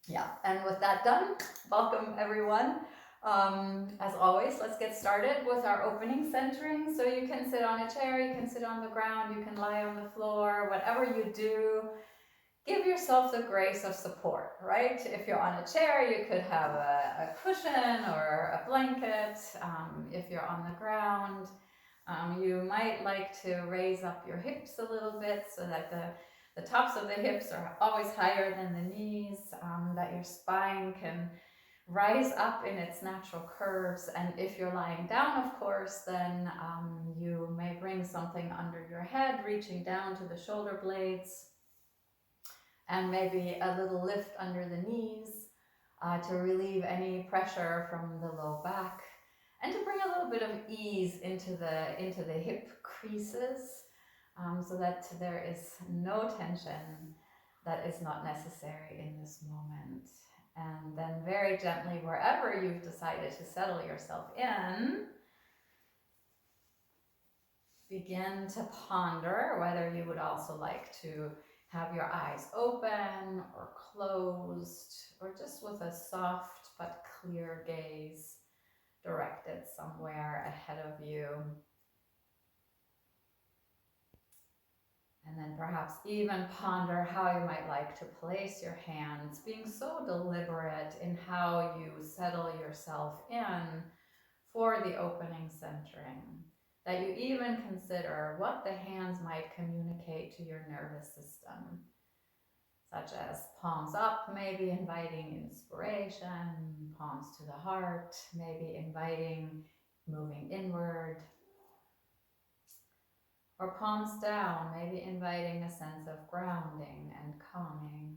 Yeah, and with that done, welcome everyone. As always, let's get started with our opening centering. So you can sit on a chair, you can sit on the ground, you can lie on the floor, whatever you do, give yourself the grace of support, right? If you're on a chair, you could have a cushion or a blanket. If you're on the ground, you might like to raise up your hips a little bit so that the tops of the hips are always higher than the knees, that your spine can rise up in its natural curves. And if you're lying down, of course, then you may bring something under your head, reaching down to the shoulder blades, and maybe a little lift under the knees to relieve any pressure from the low back, and to bring a little bit of ease into the hip creases, so that there is no tension that is not necessary in this moment. And then very gently, wherever you've decided to settle yourself in, begin to ponder whether you would also like to have your eyes open or closed, or just with a soft but clear gaze directed somewhere ahead of you. And then perhaps even ponder how you might like to place your hands, being so deliberate in how you settle yourself in for the opening centering, that you even consider what the hands might communicate to your nervous system, such as palms up, maybe inviting inspiration, palms to the heart, maybe inviting moving inward, or palms down, maybe inviting a sense of grounding and calming.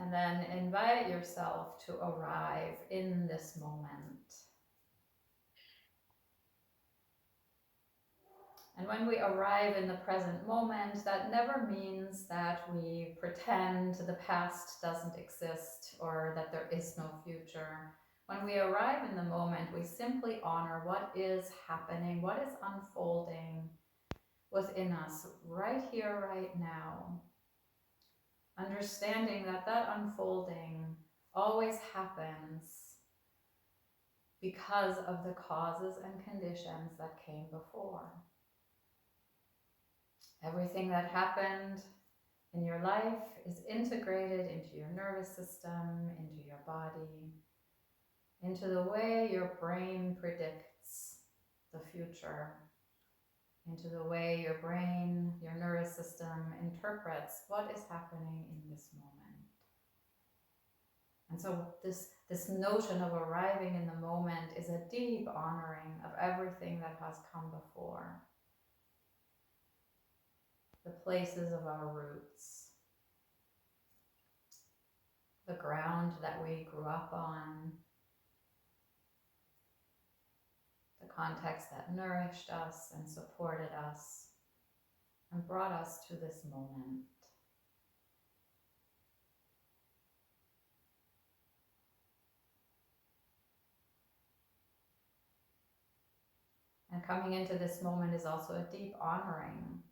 And then invite yourself to arrive in this moment. And when we arrive in the present moment, that never means that we pretend the past doesn't exist or that there is no future. When we arrive in the moment, we simply honor what is happening, what is unfolding within us right here, right now. Understanding that that unfolding always happens because of the causes and conditions that came before. Everything that happened in your life is integrated into your nervous system, into your body, into the way your brain predicts the future, into the way your brain, your nervous system interprets what is happening in this moment. And so this notion of arriving in the moment is a deep honoring of everything that has come before. The places of our roots, the ground that we grew up on, the context that nourished us and supported us and brought us to this moment. And coming into this moment is also a deep honoring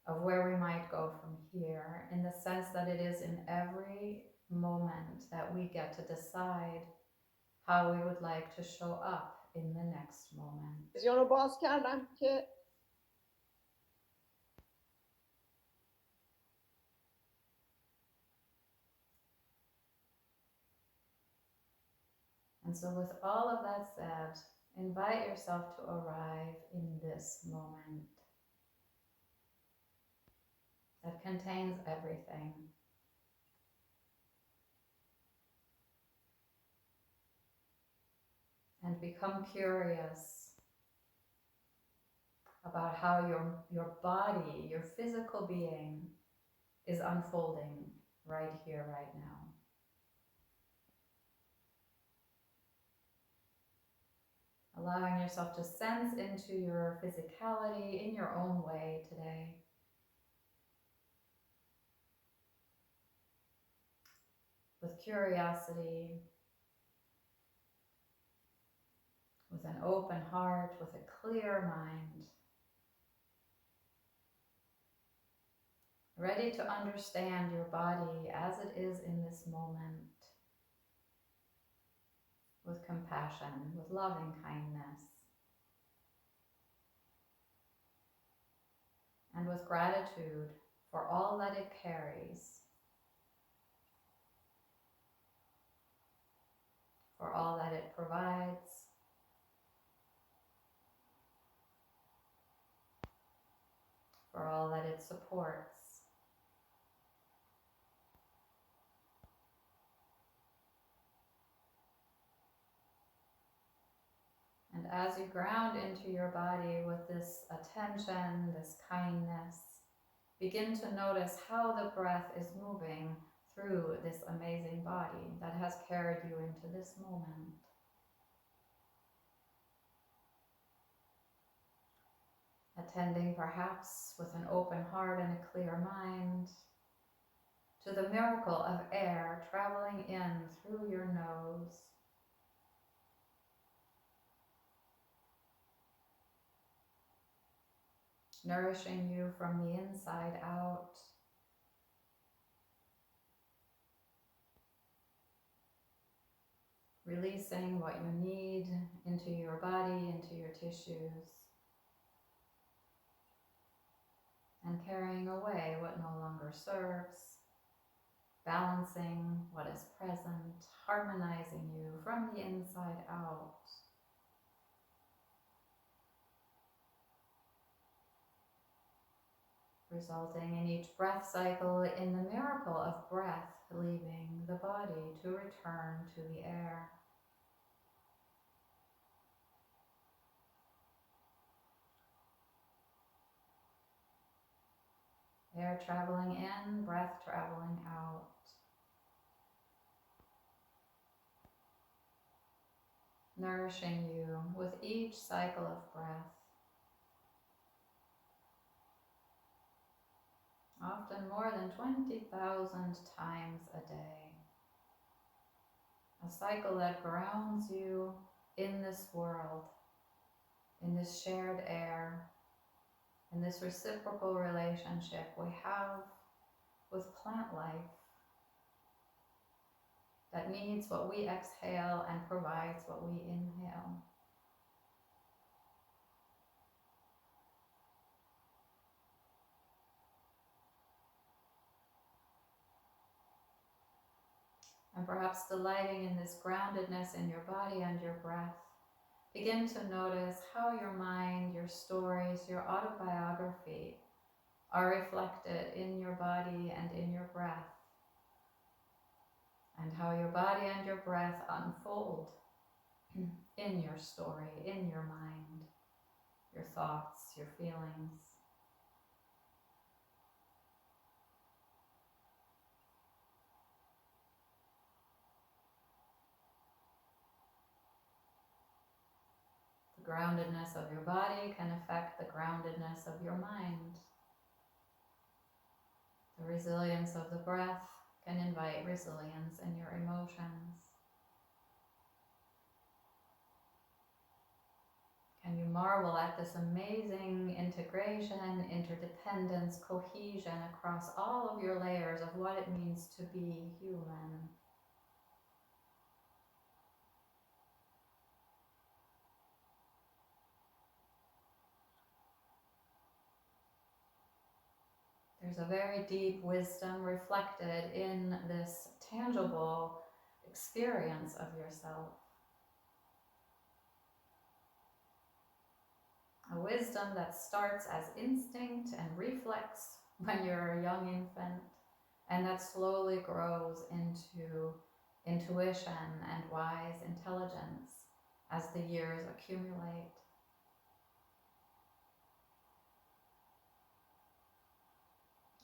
of where we might go from here, in the sense that it is in every moment that we get to decide how we would like to show up in the next moment. And so with all of that said, invite yourself to arrive in this moment that contains everything. And become curious about how your body, your physical being, is unfolding right here, right now. Allowing yourself to sense into your physicality in your own way today. With curiosity, with an open heart, with a clear mind. ready to understand your body as it is in this moment, with compassion, with loving kindness, and with gratitude for all that it carries, for all that it provides, for all that it supports. And as you ground into your body with this attention, this kindness, begin to notice how the breath is moving through this amazing body that has carried you into this moment. Attending perhaps with an open heart and a clear mind to the miracle of air traveling in through your nose, nourishing you from the inside out, releasing what you need into your body, into your tissues, and carrying away what no longer serves, balancing what is present, harmonizing you from the inside out. Resulting in each breath cycle in the miracle of breath leaving the body to return to the air. Air traveling in, breath traveling out. Nourishing you with each cycle of breath. Often more than 20,000 times a day. A cycle that grounds you in this world, in this shared air, in this reciprocal relationship we have with plant life that needs what we exhale and provides what we inhale. And perhaps delighting in this groundedness in your body and your breath, begin to notice how your mind, your stories, your autobiography are reflected in your body and in your breath, and how your body and your breath unfold in your story, in your mind, your thoughts, your feelings. The groundedness of your body can affect the groundedness of your mind. The resilience of the breath can invite resilience in your emotions. Can you marvel at this amazing integration, interdependence, cohesion across all of your layers of what it means to be human? There's a very deep wisdom reflected in this tangible experience of yourself. A wisdom that starts as instinct and reflex when you're a young infant, and that slowly grows into intuition and wise intelligence as the years accumulate.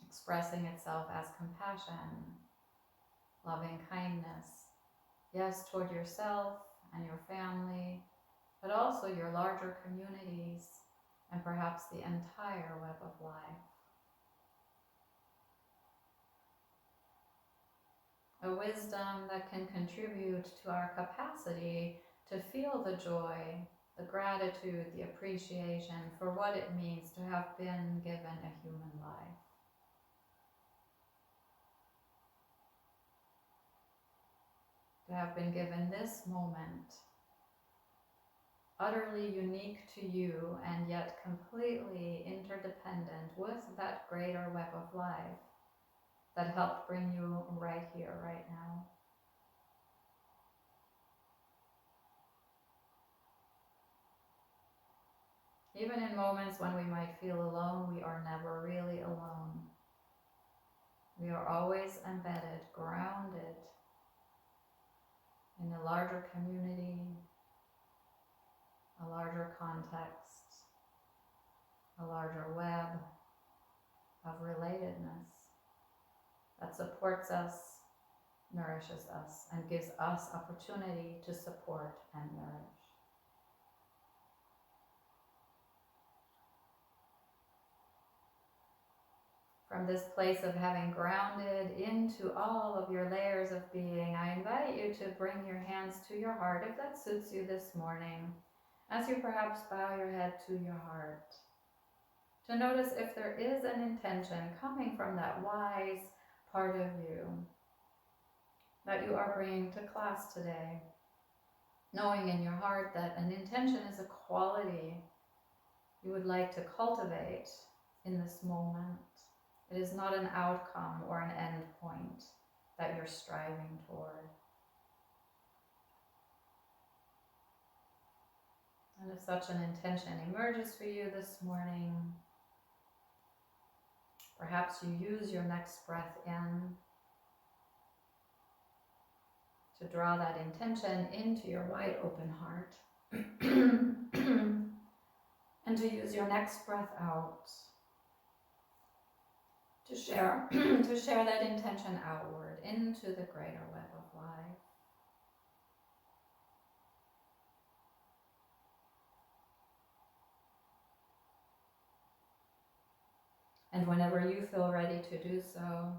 Expressing itself as compassion, loving kindness, yes, toward yourself and your family, but also your larger communities and perhaps the entire web of life. A wisdom that can contribute to our capacity to feel the joy, the gratitude, the appreciation for what it means to have been given a human life. You have been given this moment, utterly unique to you and yet completely interdependent with that greater web of life that helped bring you right here, right now. Even in moments when we might feel alone, we are never really alone. We are always embedded, grounded in a larger community, a larger context, a larger web of relatedness that supports us, nourishes us, and gives us opportunity to support and nourish. From this place of having grounded into all of your layers of being, I invite you to bring your hands to your heart, if that suits you this morning, as you perhaps bow your head to your heart, to notice if there is an intention coming from that wise part of you that you are bringing to class today, knowing in your heart that an intention is a quality you would like to cultivate in this moment. It is not an outcome or an end point that you're striving toward. And if such an intention emerges for you this morning, perhaps you use your next breath in to draw that intention into your wide open heart and to use your next breath out to share that intention outward into the greater web of life. And whenever you feel ready to do so,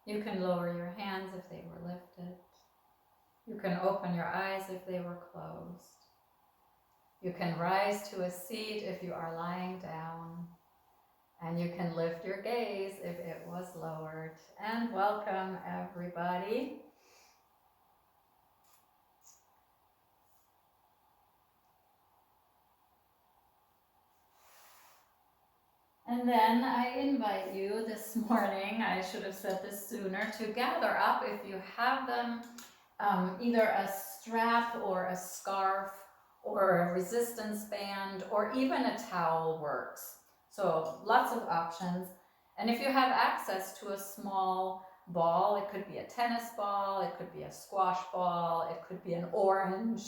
you can lower your hands if they were lifted. You can open your eyes if they were closed. You can rise to a seat if you are lying down. And you can lift your gaze if it was lowered. And welcome, everybody. And then I invite you this morning, I should have said this sooner, to gather up, if you have them, either a strap or a scarf or a resistance band or even a towel works. So lots of options. And if you have access to a small ball, it could be a tennis ball, it could be a squash ball, it could be an orange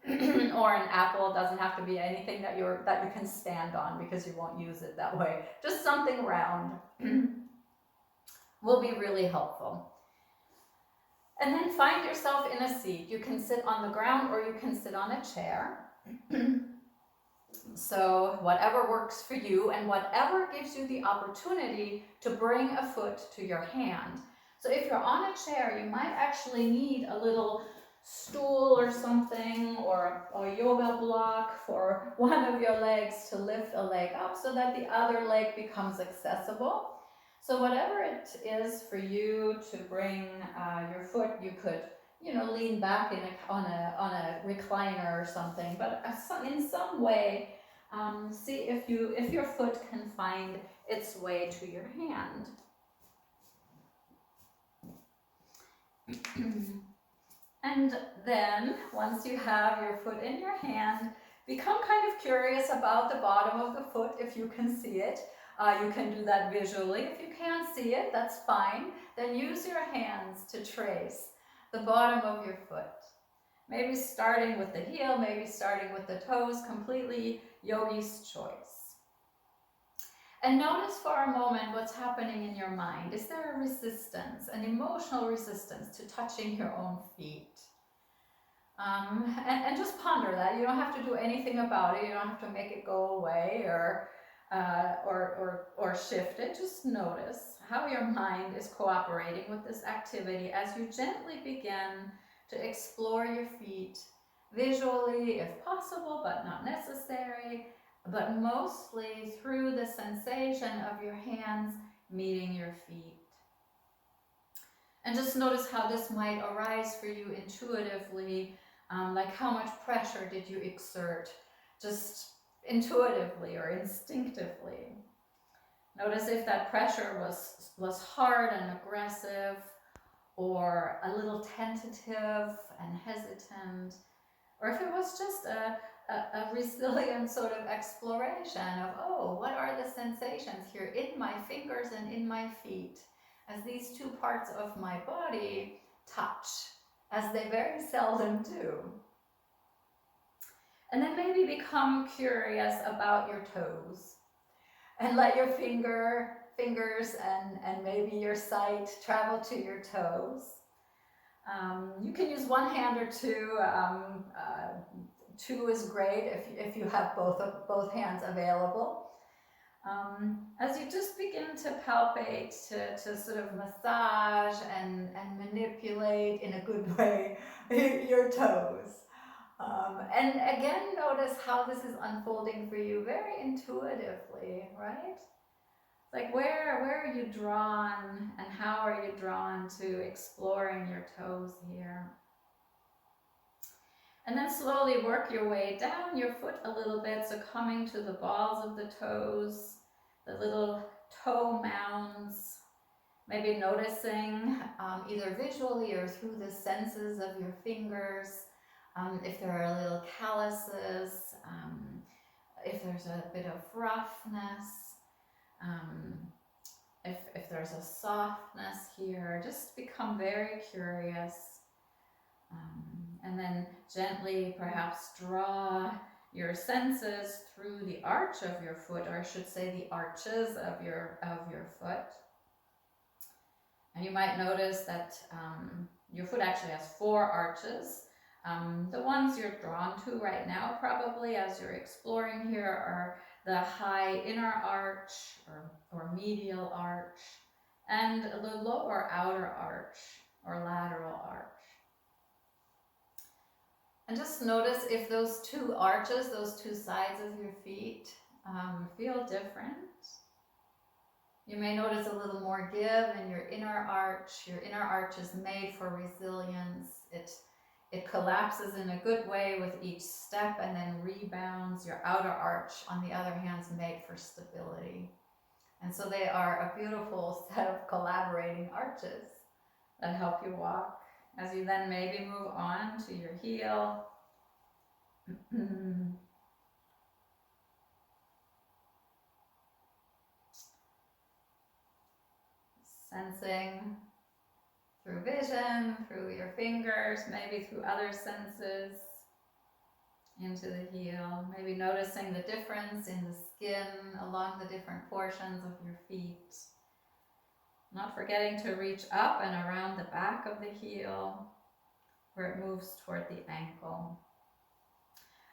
or an apple. It doesn't have to be anything that you can stand on because you won't use it that way. Just something round will be really helpful. And then find yourself in a seat. You can sit on the ground or you can sit on a chair. So whatever works for you and whatever gives you the opportunity to bring a foot to your hand. So if you're on a chair, you might actually need a little stool or something, or a yoga block for one of your legs to lift a leg up so that the other leg becomes accessible. So whatever it is for you to bring your foot, you could, lean back on a recliner or something, but in some way, see if your foot can find its way to your hand. And then, once you have your foot in your hand, become kind of curious about the bottom of the foot if you can see it. You can do that visually. If you can't see it, that's fine. Then use your hands to trace the bottom of your foot. Maybe starting with the heel, maybe starting with the toes, completely yogi's choice. And notice for a moment what's happening in your mind. Is there a resistance, an emotional resistance to touching your own feet? And just ponder that. You don't have to do anything about it. You don't have to make it go away or shift it. Just notice how your mind is cooperating with this activity as you gently begin to explore your feet visually, if possible, but not necessary, but mostly through the sensation of your hands meeting your feet. And just notice how this might arise for you intuitively, like how much pressure did you exert just intuitively or instinctively. Notice if that pressure was hard and aggressive, or a little tentative and hesitant, or if it was just a resilient sort of exploration of, oh, what are the sensations here in my fingers and in my feet as these two parts of my body touch, as they very seldom do. And then maybe become curious about your toes and let your fingers and maybe your sight travel to your toes. You can use one hand or two. Two is great if you have both hands available. As you just begin to palpate, to sort of massage and manipulate in a good way your toes. And again, notice how this is unfolding for you very intuitively, right? Like where are you drawn, and how are you drawn to exploring your toes here? And then slowly work your way down your foot a little bit, so coming to the balls of the toes, the little toe mounds, maybe noticing either visually or through the senses of your fingers, if there are little calluses, if there's a bit of roughness, if there's a softness here. Just become very curious, and then gently perhaps draw your senses through the arch of your foot, or I should say the arches of your foot. And you might notice that your foot actually has 4 arches. The ones you're drawn to right now, probably as you're exploring here, are the high inner arch or medial arch, and the lower outer arch or lateral arch. And just notice if those 2 arches, those 2 sides of your feet, feel different. You may notice a little more give in your inner arch. Your inner arch is made for resilience. It collapses in a good way with each step and then rebounds. Your outer arch, on the other hand, is made for stability. And so they are a beautiful set of collaborating arches that help you walk. As you then maybe move on to your heel. Sensing through vision, through your fingers, maybe through other senses, into the heel. Maybe noticing the difference in the skin along the different portions of your feet. Not forgetting to reach up and around the back of the heel, where it moves toward the ankle.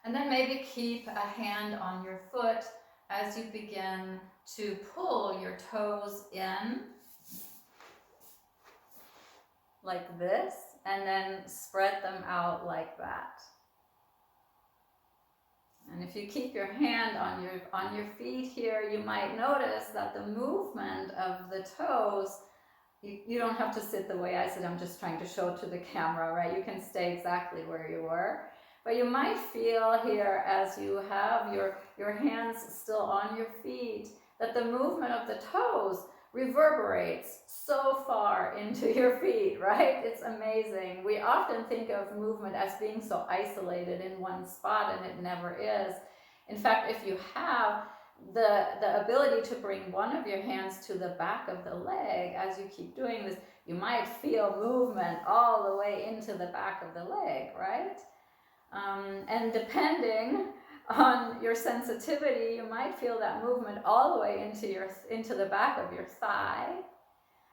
And then maybe keep a hand on your foot as you begin to pull your toes in, like this, and then spread them out like that. And if you keep your hand on your feet here, you might notice that the movement of the toes, you don't have to sit the way I sit. I'm just trying to show to the camera, right? You can stay exactly where you were. But you might feel here, as you have your hands still on your feet, that the movement of the toes reverberates so far into your feet, right? It's amazing. We often think of movement as being so isolated in one spot, and it never is. In fact, if you have the ability to bring one of your hands to the back of the leg as you keep doing this, you might feel movement all the way into the back of the leg, right? And depending on your sensitivity, you might feel that movement all the way into the back of your thigh,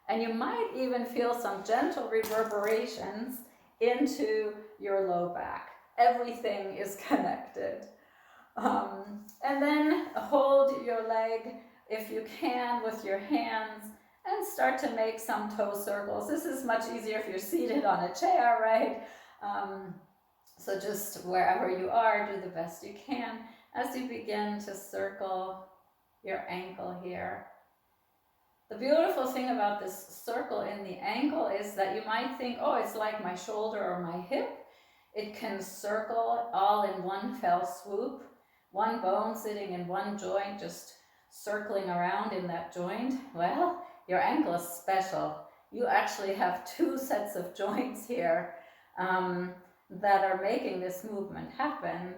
and you might even feel some gentle reverberations into your low back. Everything is connected. And then hold your leg, if you can, with your hands, and start to make some toe circles. This is much easier if you're seated on a chair, right? So just wherever you are, do the best you can as you begin to circle your ankle here. The beautiful thing about this circle in the ankle is that you might think, oh, it's like my shoulder or my hip. It can circle all in one fell swoop, one bone sitting in one joint, just circling around in that joint. Well, your ankle is special. You actually have two sets of joints here that are making this movement happen.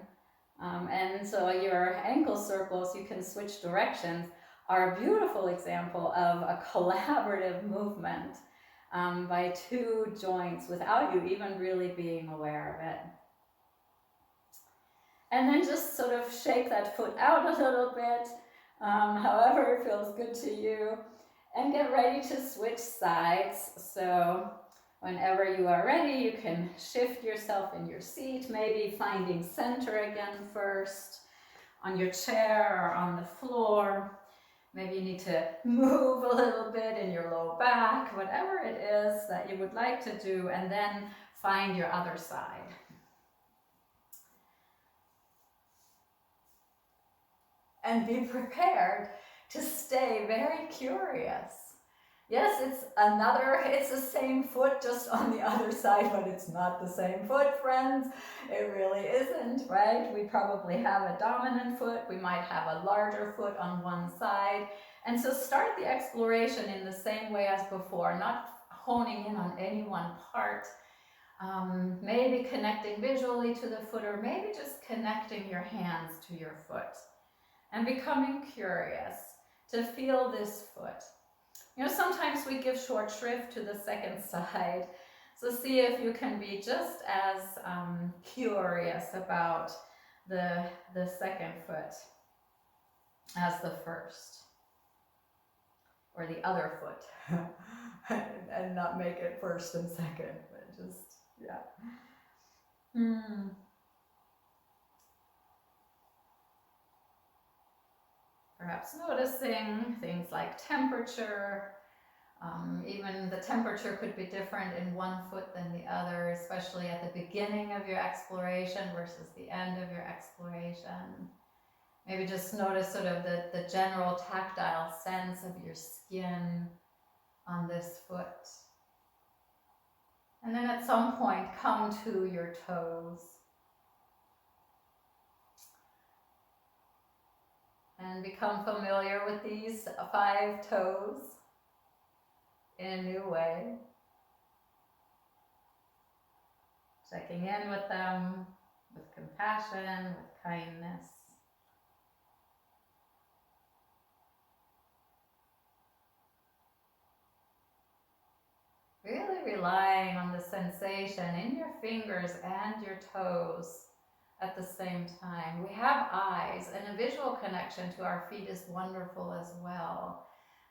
And so your ankle circles, you can switch directions, are a beautiful example of a collaborative movement by two joints without you even really being aware of it. And then just sort of shake that foot out a little bit, however it feels good to you, and get ready to switch sides. So whenever you are ready, you can shift yourself in your seat, maybe finding center again first, on your chair or on the floor. Maybe you need to move a little bit in your low back, whatever it is that you would like to do, and then find your other side. And be prepared to stay very curious. Yes, it's the same foot just on the other side, but it's not the same foot, friends. It really isn't, right? We probably have a dominant foot. We might have a larger foot on one side. And so start the exploration in the same way as before, not honing in on any one part. Maybe connecting visually to the foot, or maybe just connecting your hands to your foot and becoming curious to feel this foot. You know, sometimes we give short shrift to the second side. So see if you can be just as curious about the second foot as the first, or the other foot, and not make it first and second, but just, yeah. Perhaps noticing things like temperature. Even the temperature could be different in one foot than the other, especially at the beginning of your exploration versus the end of your exploration. Maybe just notice sort of the general tactile sense of your skin on this foot. And then at some point, come to your toes. And become familiar with these 5 toes in a new way. Checking in with them with compassion, with kindness. Really relying on the sensation in your fingers and your toes at the same time. We have eyes, and a visual connection to our feet is wonderful as well.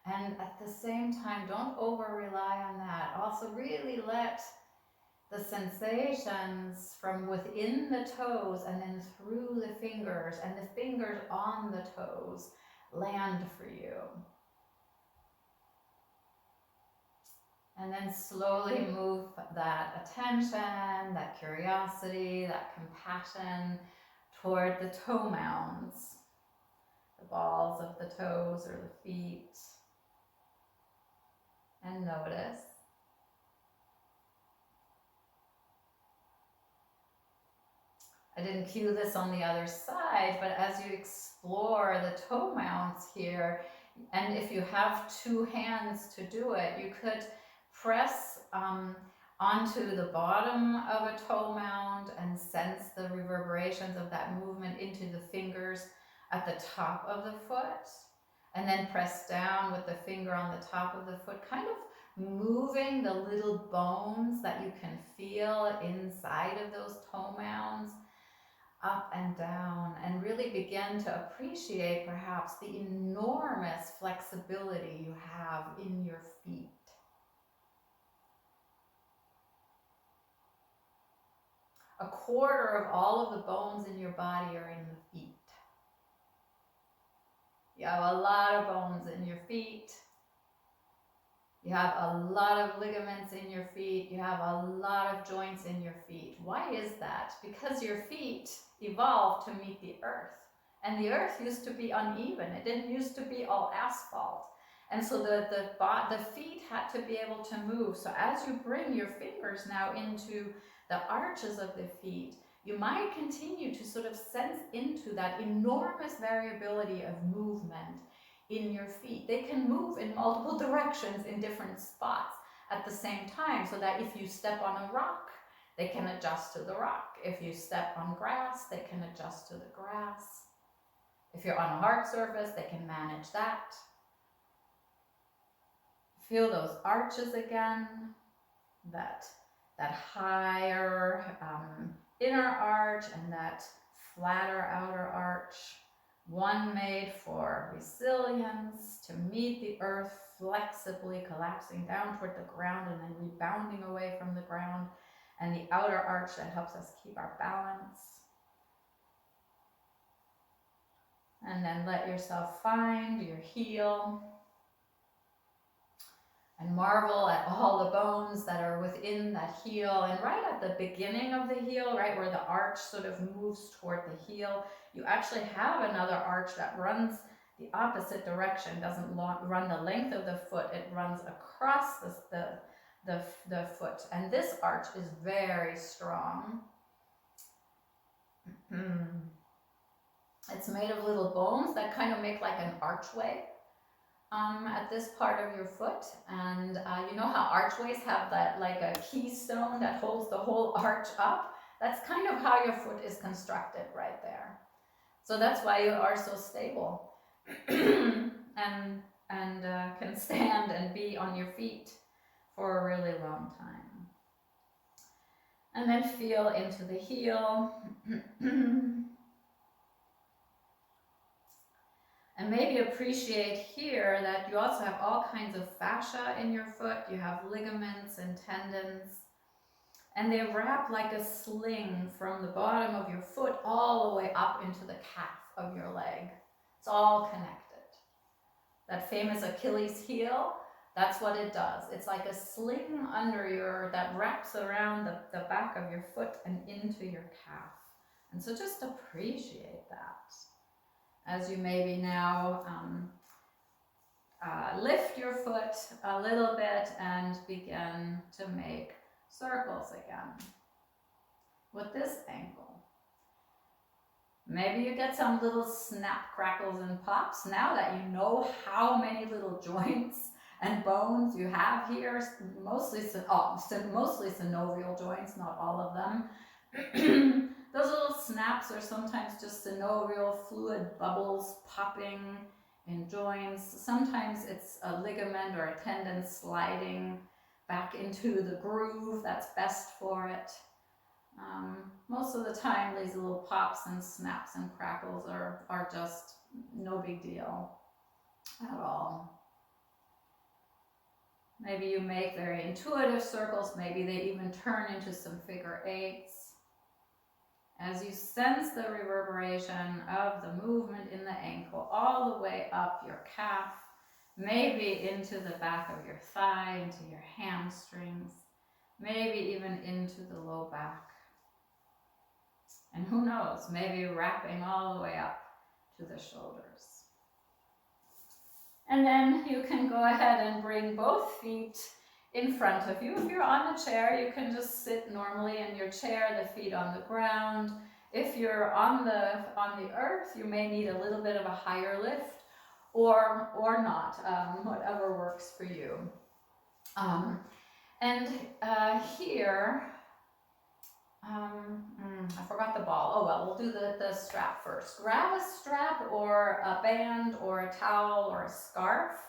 And at the same time, don't over-rely on that. Also really let the sensations from within the toes and then through the fingers and the fingers on the toes land for you. And then slowly move that attention, that curiosity, that compassion toward the toe mounds, the balls of the toes or the feet. And notice. I didn't cue this on the other side, but as you explore the toe mounds here, and if you have 2 hands to do it, you could press onto the bottom of a toe mound and sense the reverberations of that movement into the fingers at the top of the foot, and then press down with the finger on the top of the foot, kind of moving the little bones that you can feel inside of those toe mounds up and down, and really begin to appreciate perhaps the enormous flexibility you have in your feet. A quarter of all of the bones in your body are in the feet. You have a lot of bones in your feet. You have a lot of ligaments in your feet. You have a lot of joints in your feet. Why is that? Because your feet evolved to meet the earth. And the earth used to be uneven. It didn't used to be all asphalt. And so the feet had to be able to move. So as you bring your fingers now into the arches of the feet, you might continue to sort of sense into that enormous variability of movement in your feet. They can move in multiple directions in different spots at the same time, so that if you step on a rock, they can adjust to the rock. If you step on grass, they can adjust to the grass. If you're on a hard surface, they can manage that. Feel those arches again, that higher inner arch and that flatter outer arch. One made for resilience, to meet the earth flexibly, collapsing down toward the ground and then rebounding away from the ground. And the outer arch that helps us keep our balance. And then let yourself find your heel. And marvel at all the bones that are within that heel. And right at the beginning of the heel, right where the arch sort of moves toward the heel, you actually have another arch that runs the opposite direction, doesn't run the length of the foot, it runs across the foot. And this arch is very strong. It's made of little bones that kind of make like an archway. At this part of your foot, and you know how archways have that like a keystone that holds the whole arch up? That's kind of how your foot is constructed right there. So that's why you are so stable and can stand and be on your feet for a really long time. And then feel into the heel. And maybe appreciate here that you also have all kinds of fascia in your foot. You have ligaments and tendons. And they wrap like a sling from the bottom of your foot all the way up into the calf of your leg. It's all connected. That famous Achilles heel, that's what it does. It's like a sling under that wraps around the back of your foot and into your calf. And so just appreciate that. As you maybe now lift your foot a little bit and begin to make circles again with this ankle. Maybe you get some little snap, crackles, and pops now that you know how many little joints and bones you have here, mostly synovial joints, not all of them. Those little snaps are sometimes just synovial fluid bubbles popping in joints. Sometimes it's a ligament or a tendon sliding back into the groove that's best for it. Most of the time, these little pops and snaps and crackles are just no big deal at all. Maybe you make very intuitive circles. Maybe they even turn into some figure eights. As you sense the reverberation of the movement in the ankle all the way up your calf, maybe into the back of your thigh, into your hamstrings, maybe even into the low back. And who knows, maybe wrapping all the way up to the shoulders. And then you can go ahead and bring both feet in front of you. If you're on a chair, you can just sit normally in your chair, the feet on the ground. If you're on the earth, you may need a little bit of a higher lift or not, whatever works for you. Here, I forgot the ball. Oh well, we'll do the strap first. Grab a strap or a band or a towel or a scarf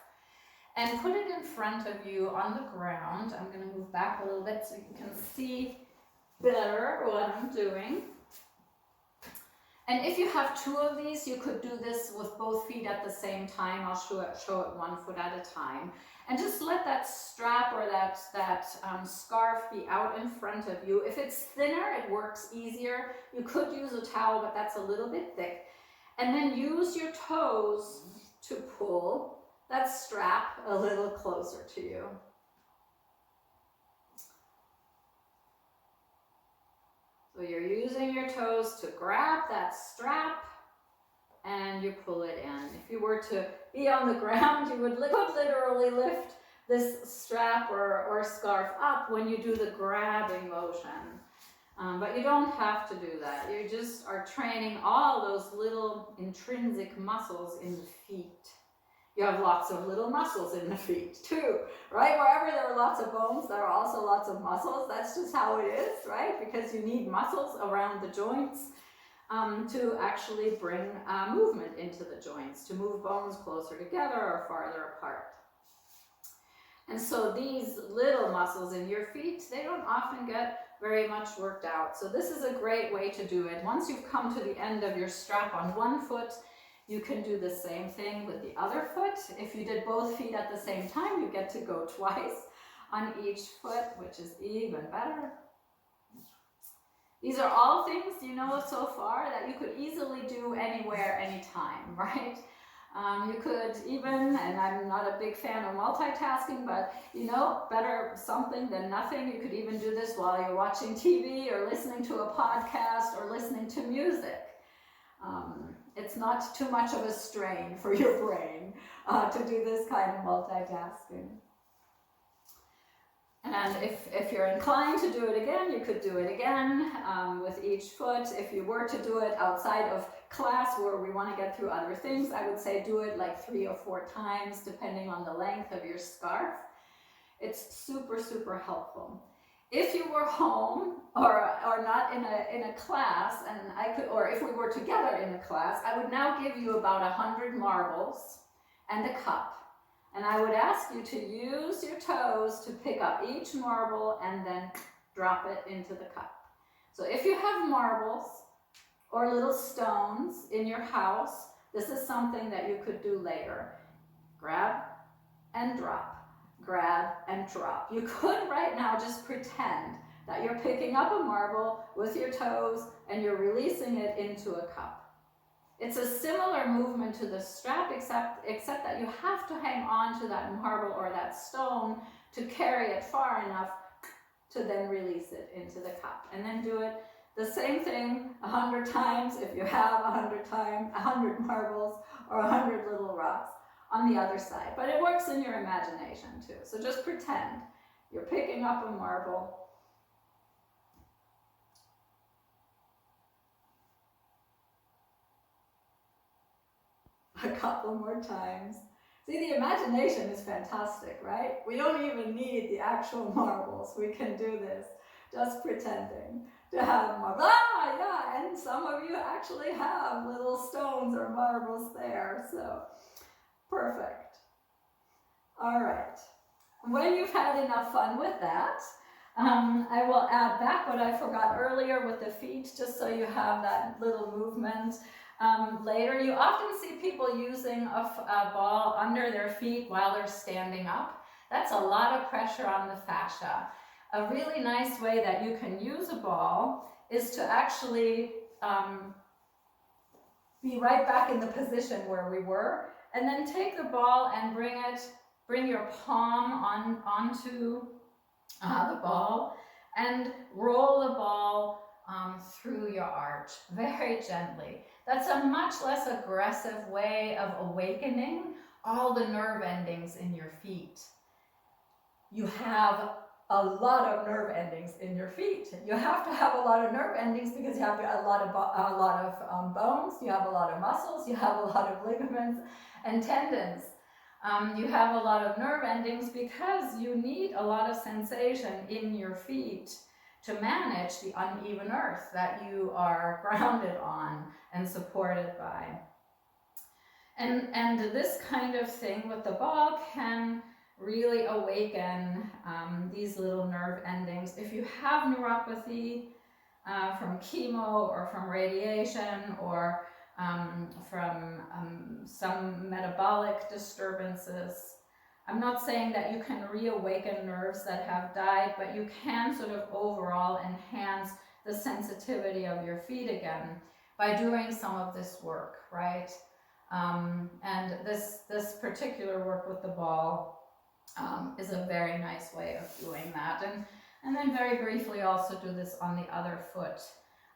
and put it in front of you on the ground. I'm going to move back a little bit so you can see better what I'm doing. And if you have two of these, you could do this with both feet at the same time. I'll show it 1 foot at a time. And just let that strap or that scarf be out in front of you. If it's thinner, it works easier. You could use a towel, but that's a little bit thick. And then use your toes to pull that strap a little closer to you. So you're using your toes to grab that strap and you pull it in. If you were to be on the ground, you would literally lift this strap or scarf up when you do the grabbing motion. But you don't have to do that. You just are training all those little intrinsic muscles in the feet. You have lots of little muscles in the feet too, right? Wherever there are lots of bones, there are also lots of muscles. That's just how it is, right? Because you need muscles around the joints to actually bring movement into the joints, to move bones closer together or farther apart. And so these little muscles in your feet, they don't often get very much worked out. So this is a great way to do it. Once you've come to the end of your strap on one foot, you can do the same thing with the other foot. If you did both feet at the same time, you get to go twice on each foot, which is even better. These are all things you know so far that you could easily do anywhere, anytime, right? You could even, and I'm not a big fan of multitasking, but you know, better something than nothing. You could even do this while you're watching TV or listening to a podcast or listening to music. It's not too much of a strain for your brain to do this kind of multitasking. And if you're inclined to do it again, you could do it again with each foot. If you were to do it outside of class where we want to get through other things, I would say do it like 3 or 4 times depending on the length of your scarf. It's super, super helpful. If you were home or not in a class, and or if we were together in a class, I would now give you about 100 marbles and a cup. And I would ask you to use your toes to pick up each marble and then drop it into the cup. So if you have marbles or little stones in your house, this is something that you could do later. Grab and drop. Grab and drop. You could right now just pretend that you're picking up a marble with your toes and you're releasing it into a cup. It's a similar movement to the strap, except that you have to hang on to that marble or that stone to carry it far enough to then release it into the cup. And then do it the same thing 100 times if you have 100 marbles or 100 little rocks on the other side. But it works in your imagination too. So just pretend you're picking up a marble. A couple more times. See, the imagination is fantastic, right? We don't even need the actual marbles. We can do this just pretending to have marbles. Ah, yeah, and some of you actually have little stones or marbles there, so perfect. All right. When you've had enough fun with that, I will add back what I forgot earlier with the feet, just so you have that little movement. Later, you often see people using a ball under their feet while they're standing up. That's a lot of pressure on the fascia. A really nice way that you can use a ball is to actually be right back in the position where we were, and then take the ball and bring your palm onto the ball and roll the ball through your arch very gently. That's a much less aggressive way of awakening all the nerve endings in your feet. You have a lot of nerve endings in your feet. You have to have a lot of nerve endings because you have a lot of bones, you have a lot of muscles, you have a lot of ligaments and tendons. You have a lot of nerve endings because you need a lot of sensation in your feet to manage the uneven earth that you are grounded on and supported by. And this kind of thing with the ball can really awaken these little nerve endings. If you have neuropathy from chemo or from radiation or from some metabolic disturbances, I'm not saying that you can reawaken nerves that have died, but you can sort of overall enhance the sensitivity of your feet again by doing some of this work, right? And this particular work with the ball is a very nice way of doing that. And then very briefly also do this on the other foot.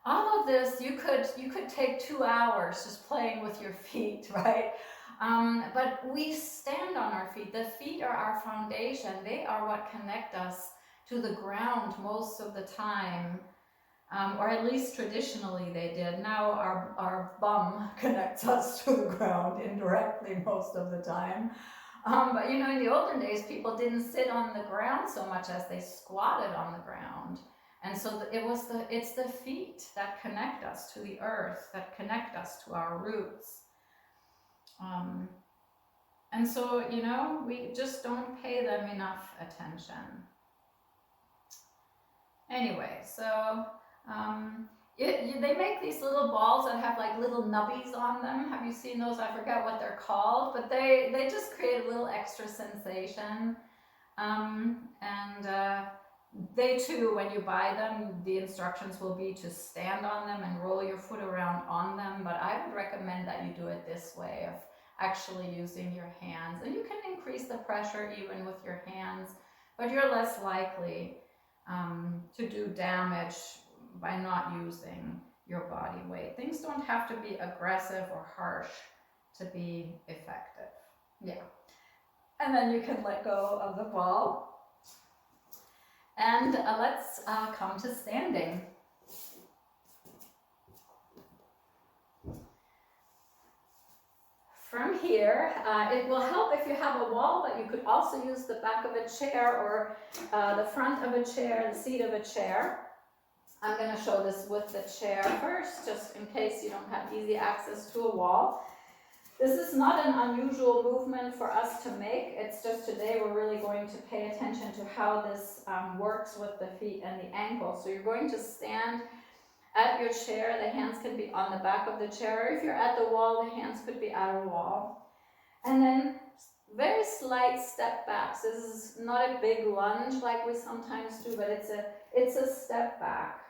all of this, you could take 2 hours just playing with your feet, right? But we stand on our feet. The feet are our foundation. They are what connect us to the ground most of the time. Or at least traditionally they did. Now our bum connects us to the ground indirectly most of the time. But you know, in the olden days, people didn't sit on the ground so much as they squatted on the ground. And so it's the feet that connect us to the earth, that connect us to our roots. And so, you know, we just don't pay them enough attention. Anyway, so they make these little balls that have like little nubbies on them. Have you seen those? I forget what they're called, but they just create a little extra sensation. They too, when you buy them, the instructions will be to stand on them and roll your foot around on them. But I would recommend that you do it this way, of actually using your hands. And you can increase the pressure even with your hands, but you're less likely to do damage by not using your body weight. Things don't have to be aggressive or harsh to be effective. Yeah. And then you can let go of the ball. And let's come to standing. From here, it will help if you have a wall, but you could also use the back of a chair or the front of a chair, the seat of a chair. I'm going to show this with the chair first, just in case you don't have easy access to a wall. This is not an unusual movement for us to make. It's just today we're really going to pay attention to how this works with the feet and the ankles. So you're going to stand at your chair. The hands can be on the back of the chair. If you're at the wall, the hands could be at a wall. And then very slight step backs. This is not a big lunge like we sometimes do, but it's a step back.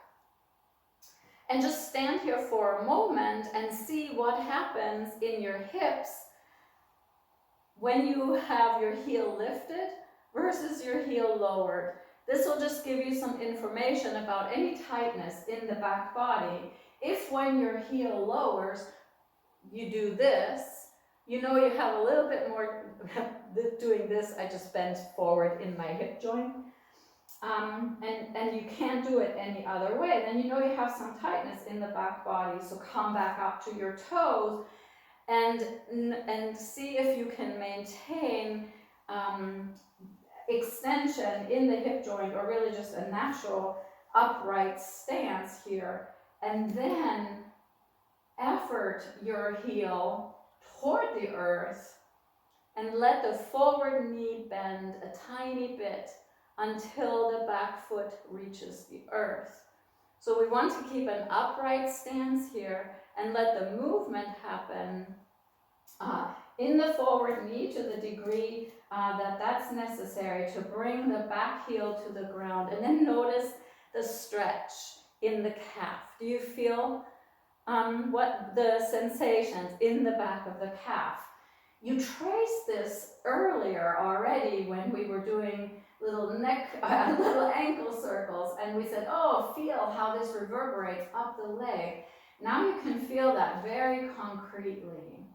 And just stand here for a moment and see what happens in your hips when you have your heel lifted versus your heel lowered. This will just give you some information about any tightness in the back body. If when your heel lowers, you do this, you know you have a little bit more, doing this, I just bent forward in my hip joint. And you can't do it any other way, then you know you have some tightness in the back body. So come back up to your toes and see if you can maintain extension in the hip joint, or really just a natural upright stance here. And then effort your heel toward the earth and let the forward knee bend a tiny bit until the back foot reaches the earth. So we want to keep an upright stance here and let the movement happen in the forward knee to the degree that's necessary to bring the back heel to the ground. And then notice the stretch in the calf. Do you feel what the sensations in the back of the calf? You traced this earlier already when we were doing little ankle circles, and we said, oh, feel how this reverberates up the leg. Now you can feel that very concretely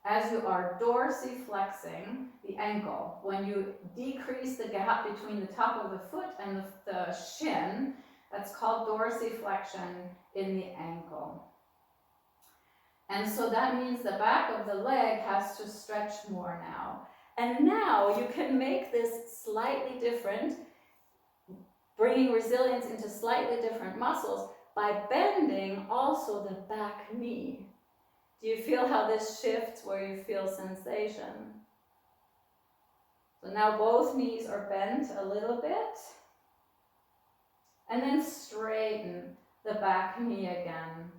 as you are dorsiflexing the ankle. When you decrease the gap between the top of the foot and the shin, that's called dorsiflexion in the ankle. And so that means the back of the leg has to stretch more now. And now you can make this slightly different, bringing resilience into slightly different muscles by bending also the back knee. Do you feel how this shifts where you feel sensation? So now both knees are bent a little bit. And then straighten the back knee again.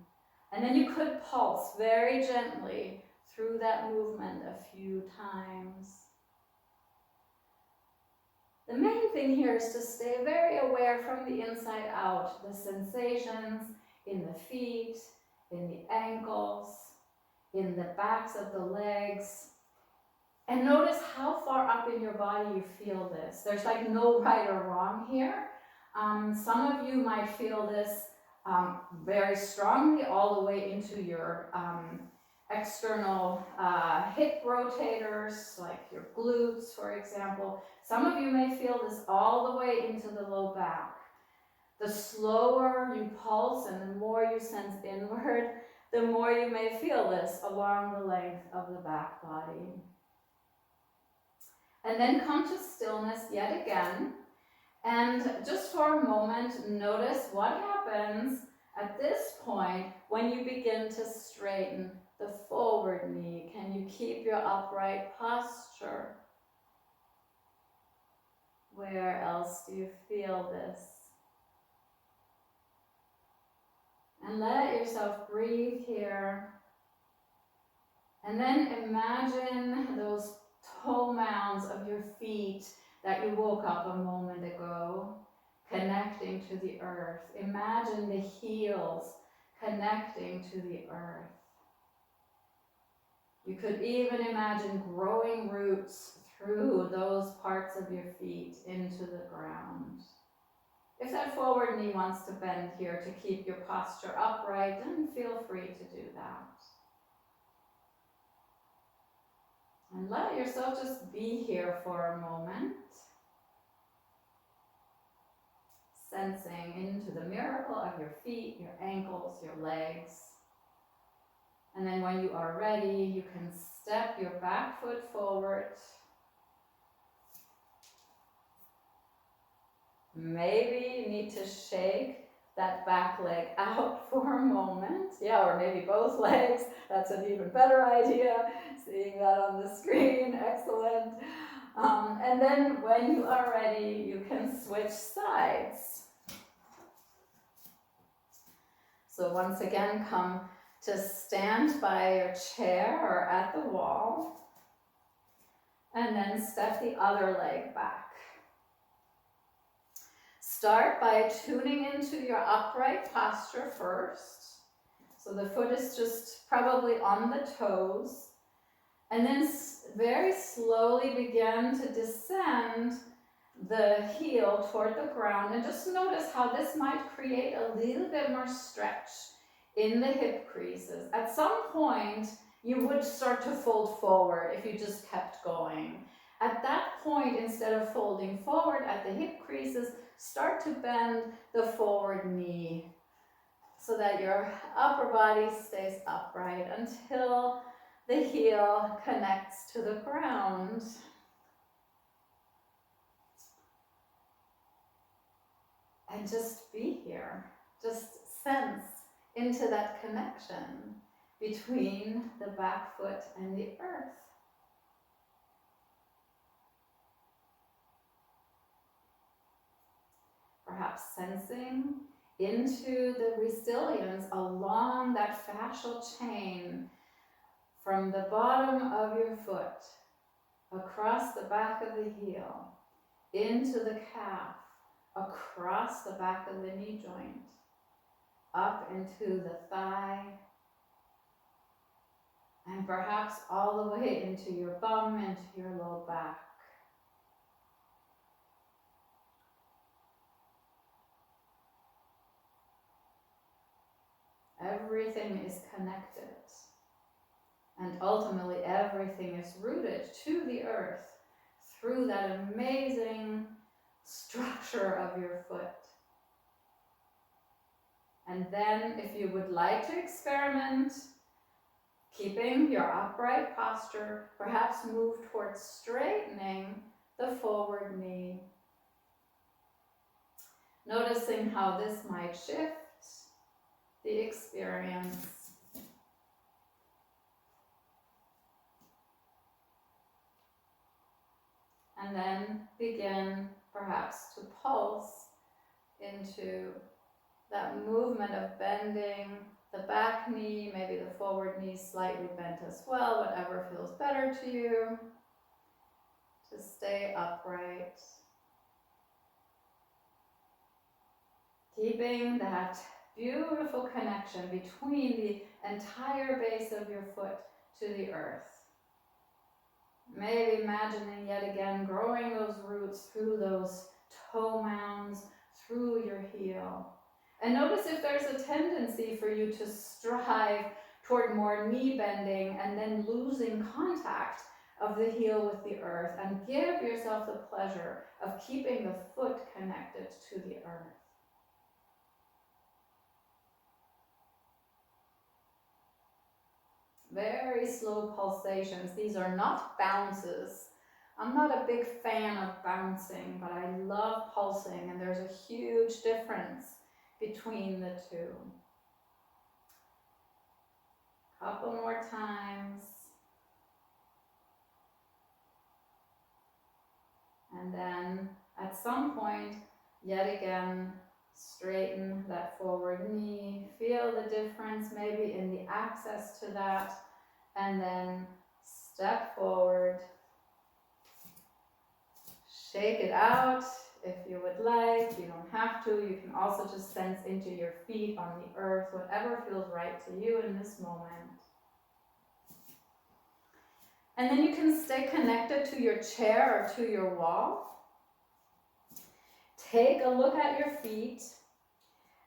And then you could pulse very gently through that movement a few times. The main thing here is to stay very aware from the inside out, the sensations in the feet, in the ankles, in the backs of the legs. And notice how far up in your body you feel this. There's like no right or wrong here. Some of you might feel this very strongly all the way into your external hip rotators, like your glutes, for example. Some of you may feel this all the way into the low back. The slower you pulse and the more you sense inward, the more you may feel this along the length of the back body. And then come to stillness yet again. And just for a moment, notice what happens at this point when you begin to straighten the forward knee. Can you keep your upright posture? Where else do you feel this? And let yourself breathe here. And then imagine those toe mounds of your feet that you woke up a moment ago, connecting to the earth. Imagine the heels connecting to the earth. You could even imagine growing roots through those parts of your feet into the ground. If that forward knee wants to bend here to keep your posture upright, then feel free to do that. And let yourself just be here for a moment, sensing into the miracle of your feet, your ankles, your legs. And then when you are ready, you can step your back foot forward. Maybe you need to shake that back leg out for a moment. Yeah, or maybe both legs. That's an even better idea. Seeing that on the screen, excellent. And then when you are ready, you can switch sides. So once again, come to stand by your chair or at the wall. And then step the other leg back. Start by tuning into your upright posture first. So the foot is just probably on the toes. And then very slowly begin to descend the heel toward the ground. And just notice how this might create a little bit more stretch in the hip creases. At some point, you would start to fold forward if you just kept going. At that point, instead of folding forward at the hip creases, start to bend the forward knee so that your upper body stays upright until the heel connects to the ground. And just be here. Just sense into that connection between the back foot and the earth. Perhaps sensing into the resilience along that fascial chain from the bottom of your foot, across the back of the heel, into the calf, across the back of the knee joint, up into the thigh, and perhaps all the way into your bum, into your low back. Everything is connected, and ultimately everything is rooted to the earth through that amazing structure of your foot. And then if you would like to experiment, keeping your upright posture, perhaps move towards straightening the forward knee. Noticing how this might shift the experience. And then begin perhaps to pulse into that movement of bending the back knee, maybe the forward knee slightly bent as well, whatever feels better to you, to stay upright. Keeping that beautiful connection between the entire base of your foot to the earth. Maybe imagining yet again growing those roots through those toe mounds, through your heel. And notice if there's a tendency for you to strive toward more knee bending and then losing contact of the heel with the earth, and give yourself the pleasure of keeping the foot connected to the earth. Very slow pulsations. These are not bounces. I'm not a big fan of bouncing, but I love pulsing, and there's a huge difference between the two. Couple more times. And then at some point, yet again, straighten that forward knee. Feel the difference maybe in the access to that. And then step forward. Shake it out if you would like. You don't have to. You can also just sense into your feet on the earth, whatever feels right to you in this moment. And then you can stay connected to your chair or to your wall. Take a look at your feet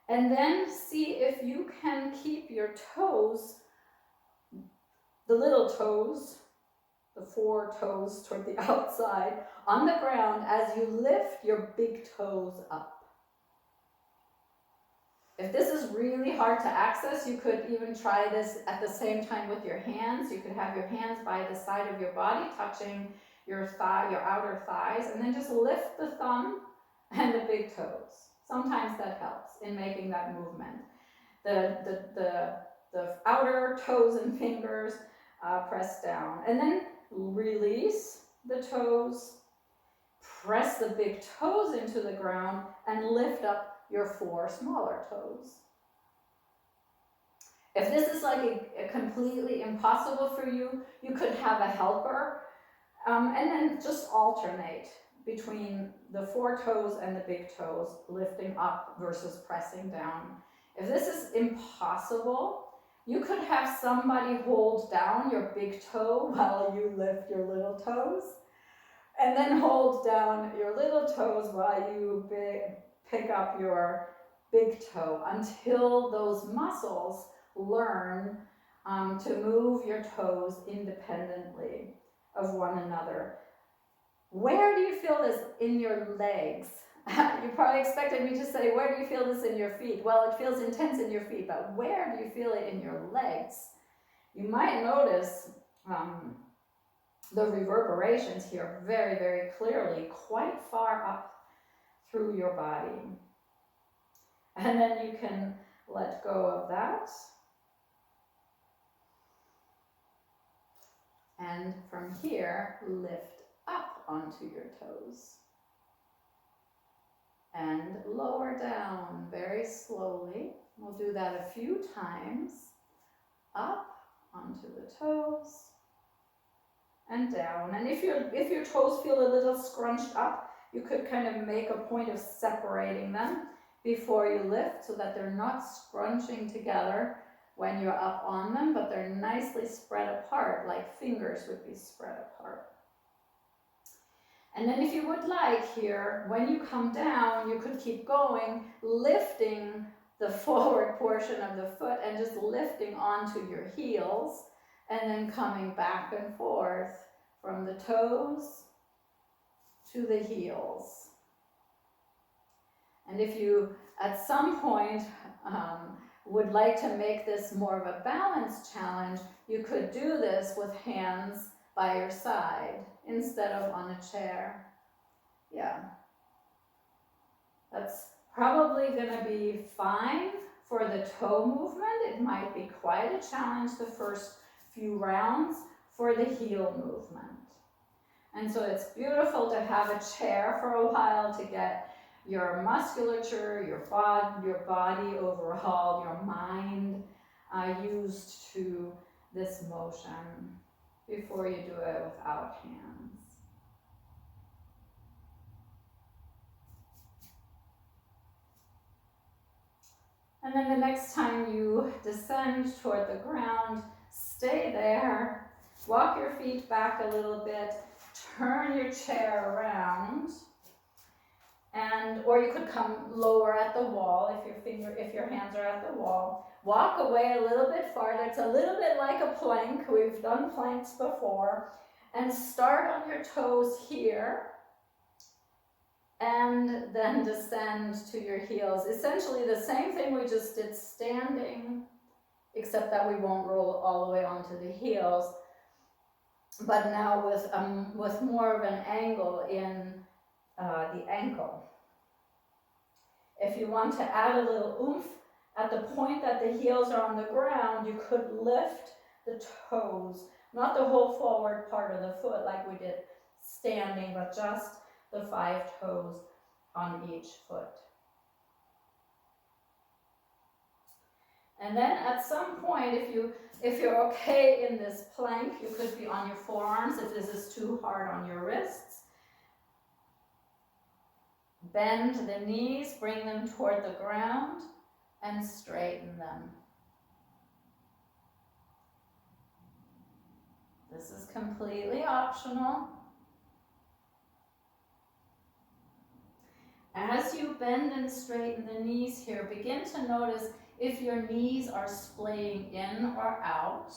and then see if you can keep your toes, the little toes, the 4 toes toward the outside, on the ground as you lift your big toes up. If this is really hard to access, you could even try this at the same time with your hands. You could have your hands by the side of your body, touching your thigh, your outer thighs, and then just lift the thumb and the big toes. Sometimes that helps in making that movement. The outer toes and fingers press down, and then release the toes, press the big toes into the ground, and lift up your 4 smaller toes. If this is like a completely impossible for you, you could have a helper, and then just alternate between the 4 toes and the big toes, lifting up versus pressing down. If this is impossible, you could have somebody hold down your big toe while you lift your little toes, and then hold down your little toes while you pick up your big toe until those muscles learn to move your toes independently of one another. Where do you feel this in your legs? You probably expected me to say, where do you feel this in your feet? Well, it feels intense in your feet, but where do you feel it in your legs? You might notice the reverberations here very, very clearly, quite far up through your body. And then you can let go of that. And from here, lift up onto your toes. And lower down very slowly. We'll do that a few times. Up onto the toes and down. And if your toes feel a little scrunched up, you could kind of make a point of separating them before you lift so that they're not scrunching together when you're up on them, but they're nicely spread apart, like fingers would be spread apart. And then if you would like here, when you come down, you could keep going, lifting the forward portion of the foot and just lifting onto your heels, and then coming back and forth from the toes to the heels. And if you, at some point, would like to make this more of a balance challenge, you could do this with hands by your side instead of on a chair. Yeah. That's probably going to be fine for the toe movement. It might be quite a challenge the first few rounds for the heel movement. And so it's beautiful to have a chair for a while to get your musculature, your body overhauled, your mind used to this motion before you do it without hands. And then the next time you descend toward the ground, stay there, walk your feet back a little bit, turn your chair around, or you could come lower at the wall if your hands are at the wall. Walk away a little bit farther. It's a little bit like a plank. We've done planks before. And start on your toes here. And then descend to your heels. Essentially the same thing we just did standing, except that we won't roll all the way onto the heels. But now with more of an angle in the ankle. If you want to add a little oomph, at the point that the heels are on the ground, you could lift the toes, not the whole forward part of the foot like we did standing, but just the 5 toes on each foot. And then at some point, if you're okay in this plank, you could be on your forearms if this is too hard on your wrists. Bend the knees, bring them toward the ground, and straighten them. This is completely optional. As you bend and straighten the knees here, begin to notice if your knees are splaying in or out,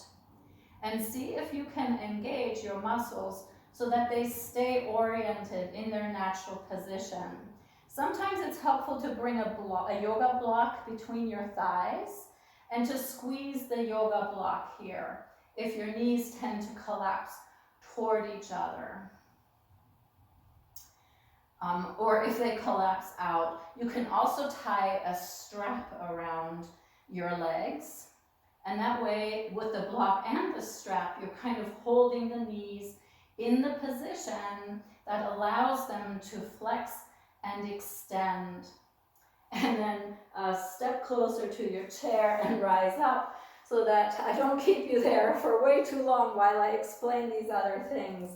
and see if you can engage your muscles so that they stay oriented in their natural position. Sometimes it's helpful to bring a yoga block between your thighs and to squeeze the yoga block here if your knees tend to collapse toward each other. Or if they collapse out, you can also tie a strap around your legs. And that way, with the block and the strap, you're kind of holding the knees in the position that allows them to flex and extend. And then step closer to your chair and rise up so that I don't keep you there for way too long while I explain these other things.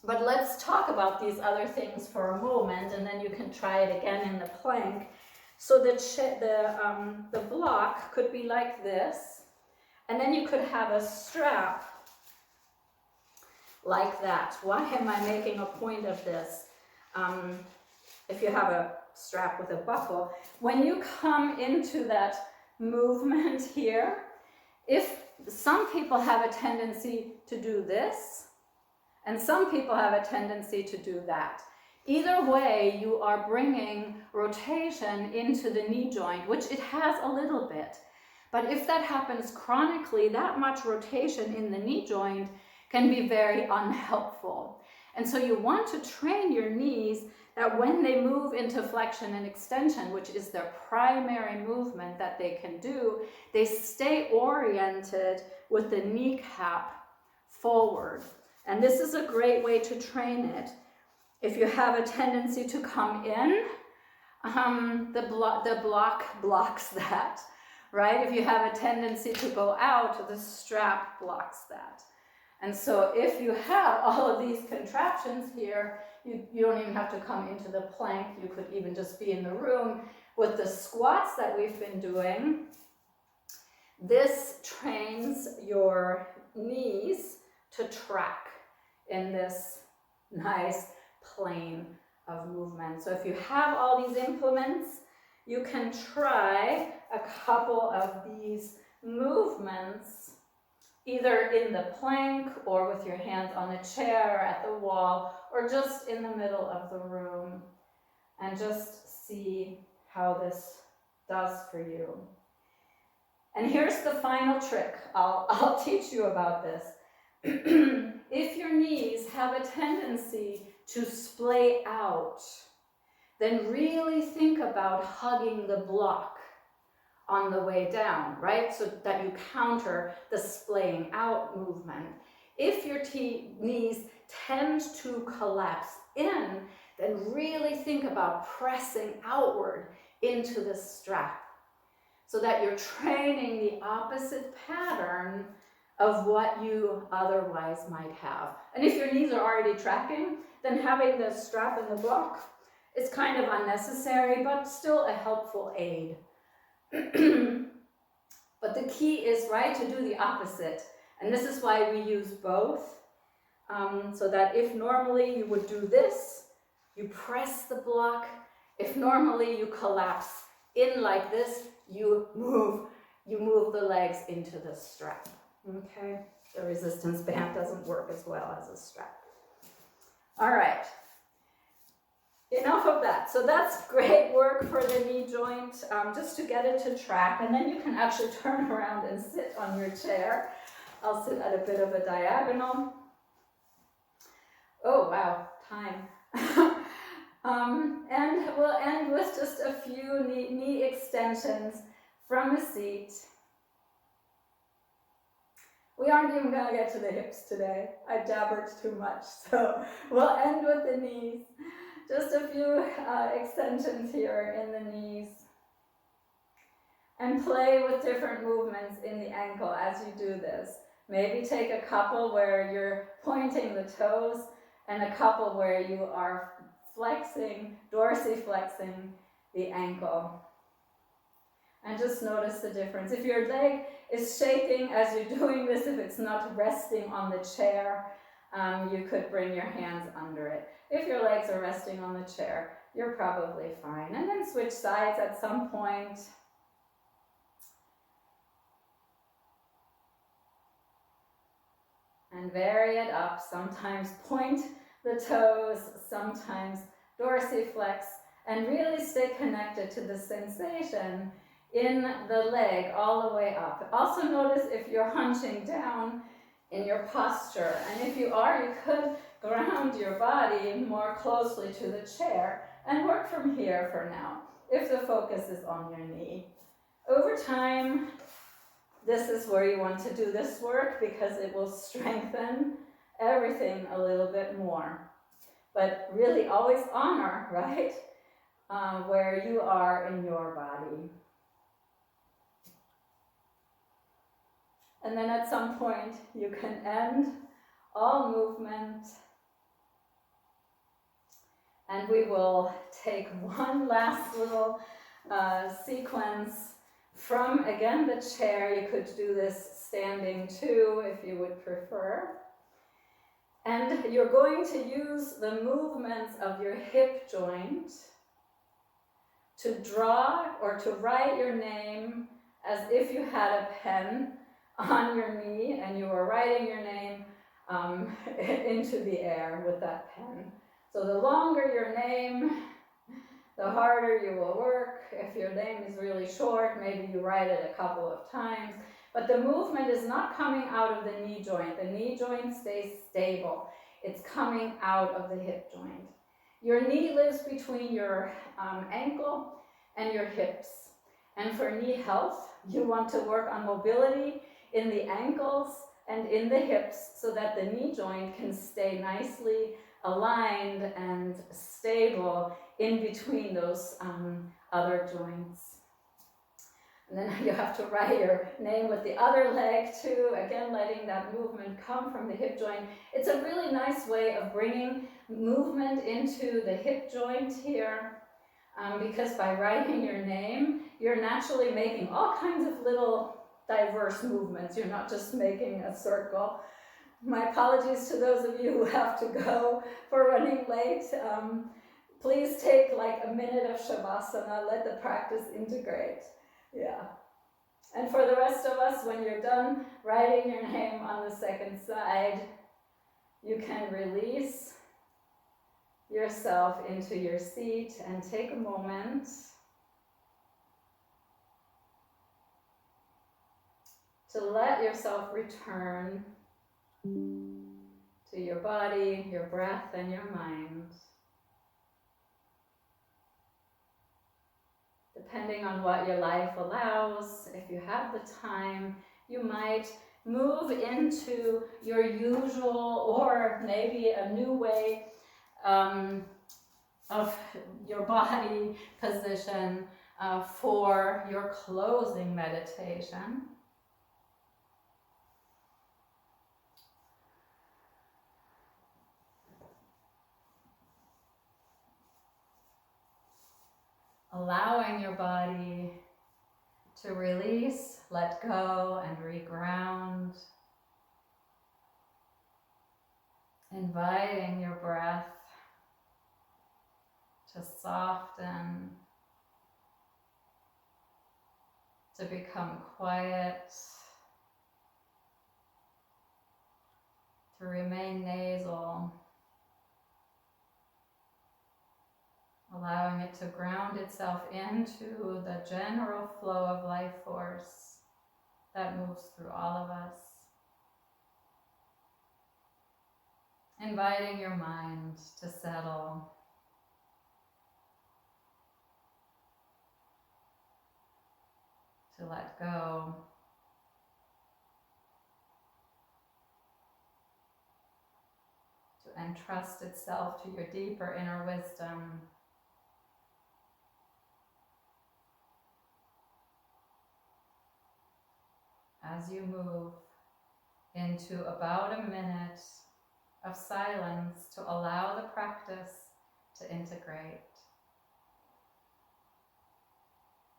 But let's talk about these other things for a moment, and then you can try it again in the plank. So the block could be like this, and then you could have a strap like that. Why am I making a point of this? If you have a strap with a buckle, when you come into that movement here, if some people have a tendency to do this, and some people have a tendency to do that. Either way, you are bringing rotation into the knee joint, which it has a little bit. But if that happens chronically, that much rotation in the knee joint can be very unhelpful. And so you want to train your knees that when they move into flexion and extension, which is their primary movement that they can do, they stay oriented with the kneecap forward. And this is a great way to train it. If you have a tendency to come in, the block blocks that, right? If you have a tendency to go out, the strap blocks that. And so if you have all of these contraptions here, you don't even have to come into the plank. You could even just be in the room with the squats that we've been doing. This trains your knees to track in this nice plane of movement. So if you have all these implements, you can try a couple of these movements either in the plank or with your hands on a chair or at the wall or just in the middle of the room, and just see how this does for you. And here's the final trick. I'll teach you about this. If your knees have a tendency to splay out, then really think about hugging the block on the way down, right? So that you counter the splaying out movement. If your knees tend to collapse in, then really think about pressing outward into the strap so that you're training the opposite pattern of what you otherwise might have. And if your knees are already tracking, then having the strap and the block is kind of unnecessary, but still a helpful aid. But the key is, right, to do the opposite. And this is why we use both. So that if normally you would do this, You press the block. If normally you collapse in like this, you move the legs into the strap. Okay? The resistance band doesn't work as well as a strap. All right. Enough of that. So that's great work for the knee joint, just to get it to track. And then you can actually turn around and sit on your chair. I'll sit at a bit of a diagonal. Oh, wow, time. And we'll end with just a few knee extensions from a seat. We aren't even going to get to the hips today. I jabbered too much, so we'll end with the knees. Just a few extensions here in the knees. And play with different movements in the ankle as you do this. Maybe take a couple where you're pointing the toes and a couple where you are flexing, dorsiflexing the ankle. And just notice the difference. If your leg is shaking as you're doing this, if it's not resting on the chair, you could bring your hands under it. If your legs are resting on the chair, you're probably fine. And then switch sides at some point. And vary it up. Sometimes point the toes, sometimes dorsiflex, and really stay connected to the sensation in the leg all the way up. Also notice if you're hunching down in your posture, and if you are, you could ground your body more closely to the chair and work from here for now, if the focus is on your knee. Over time, this is where you want to do this work because it will strengthen everything a little bit more. But really always honor, right, where you are in your body. And then at some point, you can end all movement. And we will take one last little sequence from, again, the chair. You could do this standing too, if you would prefer. And you're going to use the movements of your hip joint to draw or to write your name as if you had a pen on your knee and you were writing your name into the air with that pen. So the longer your name, the harder you will work. If your name is really short, maybe you write it a couple of times. But the movement is not coming out of the knee joint. The knee joint stays stable. It's coming out of the hip joint. Your knee lives between your ankle and your hips. And for knee health, you want to work on mobility in the ankles and in the hips so that the knee joint can stay nicely aligned and stable in between those other joints. And then you have to write your name with the other leg too, again letting that movement come from the hip joint. It's a really nice way of bringing movement into the hip joint here, because by writing your name, you're naturally making all kinds of little diverse movements. You're not just making a circle. My apologies to those of you who have to go for running late. Please take like a minute of Shavasana, let the practice integrate. Yeah. And for the rest of us, when you're done writing your name on the second side, you can release yourself into your seat and take a moment to let yourself return to your body, your breath, and your mind. Depending on what your life allows, if you have the time, you might move into your usual or maybe a new way of your body position for your closing meditation. Allowing your body to release, let go, and reground. Inviting your breath to soften, to become quiet, to remain nasal, allowing it to ground itself into the general flow of life force that moves through all of us. Inviting your mind to settle, to let go, to entrust itself to your deeper inner wisdom. As you move into about a minute of silence to allow the practice to integrate.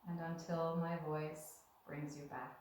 And until my voice brings you back.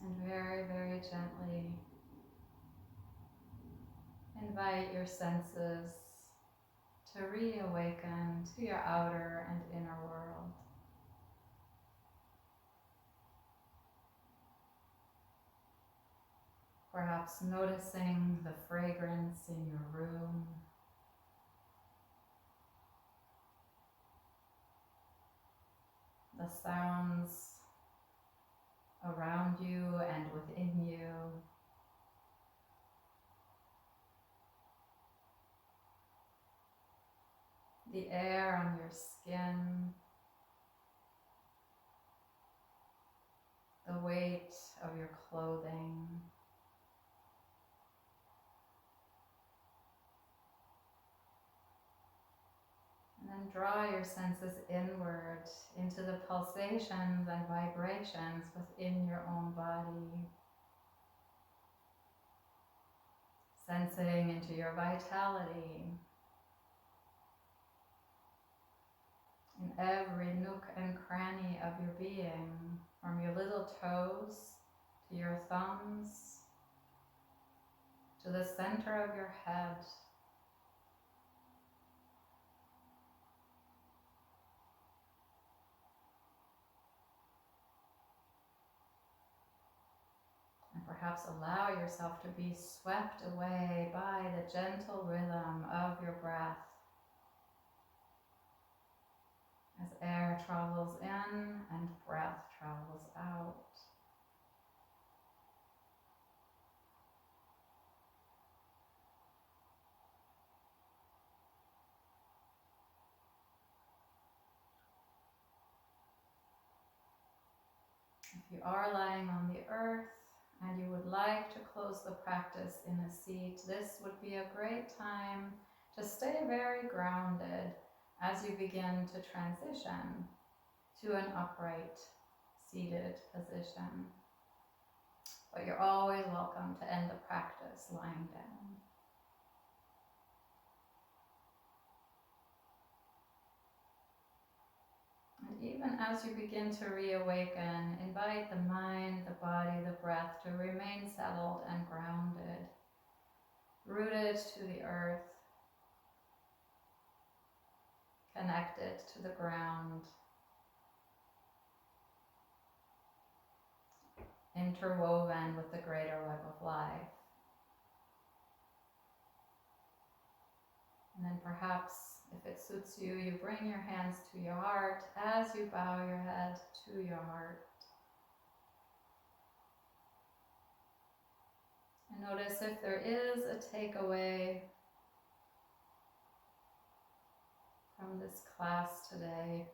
And very, very gently invite your senses to reawaken to your outer and inner world. Perhaps noticing the fragrance in your room, the sounds around you and within you. The air on your skin, the weight of your clothing. And then draw your senses inward into the pulsations and vibrations within your own body. Sensing into your vitality in every nook and cranny of your being, from your little toes to your thumbs, to the center of your head. And perhaps allow yourself to be swept away by the gentle rhythm of your breath as air travels in and breath travels out. If you are lying on the earth and you would like to close the practice in a seat, this would be a great time to stay very grounded as you begin to transition to an upright, seated position. But you're always welcome to end the practice lying down. And even as you begin to reawaken, invite the mind, the body, the breath to remain settled and grounded, rooted to the earth, connected to the ground. interwoven with the greater web of life. And then perhaps, if it suits you, you bring your hands to your heart as you bow your head to your heart. And notice if there is a takeaway from this class today.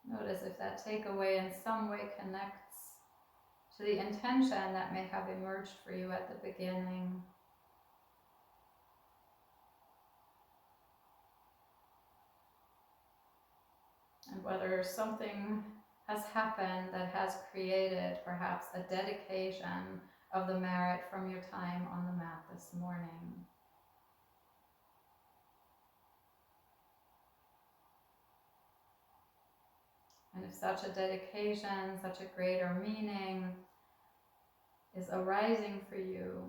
Notice if that takeaway in some way connects to the intention that may have emerged for you at the beginning. And whether something has happened that has created perhaps a dedication of the merit from your time on the mat this morning. And if such a dedication, such a greater meaning is arising for you,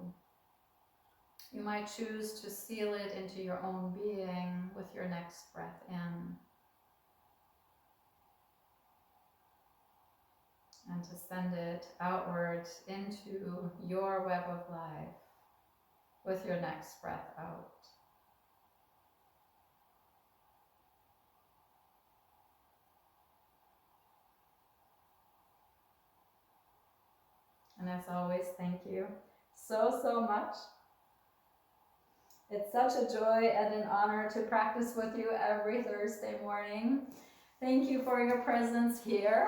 you might choose to seal it into your own being with your next breath in. And to send it outward into your web of life with your next breath out. And as always, thank you so much. It's such a joy and an honor to practice with you every Thursday morning. Thank you for your presence here.